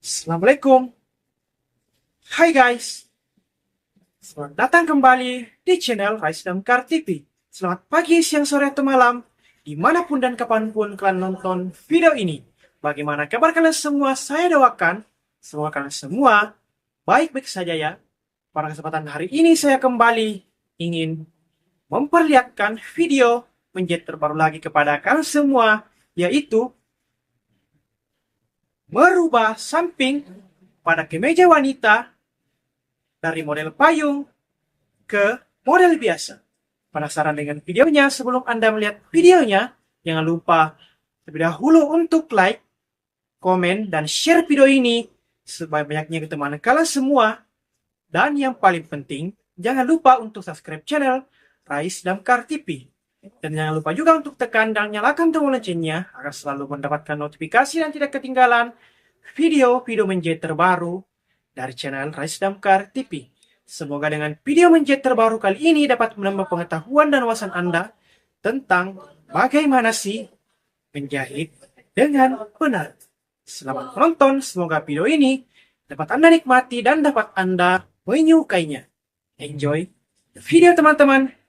Assalamualaikum. Hai guys. Selamat datang kembali di channel Rise Damkar TV. Selamat pagi, siang, sore, atau malam. Dimanapun dan kapanpun kalian nonton video ini. Bagaimana kabar kalian semua? Saya doakan semoga kalian semua baik-baik saja ya. Pada kesempatan hari ini saya kembali ingin memperlihatkan video menjadi terbaru lagi kepada kalian semua, yaitu merubah samping pada kemeja wanita dari model payung ke model biasa. Penasaran dengan videonya? Sebelum Anda melihat videonya, jangan lupa terlebih dahulu untuk like, komen, dan share video ini sebanyak-banyaknya ke teman kalian semua. Dan yang paling penting, jangan lupa untuk subscribe channel Rais Damkar TV. Dan jangan lupa juga untuk tekan dan nyalakan tombol loncengnya agar selalu mendapatkan notifikasi dan tidak ketinggalan video-video menjadi terbaru dari channel Rais Damkar TV. Semoga dengan video menjadi terbaru kali ini dapat menambah pengetahuan dan wawasan Anda tentang bagaimana sih menjahit dengan benar. Selamat menonton, semoga video ini dapat Anda nikmati dan dapat Anda menyukainya. Enjoy the video teman-teman.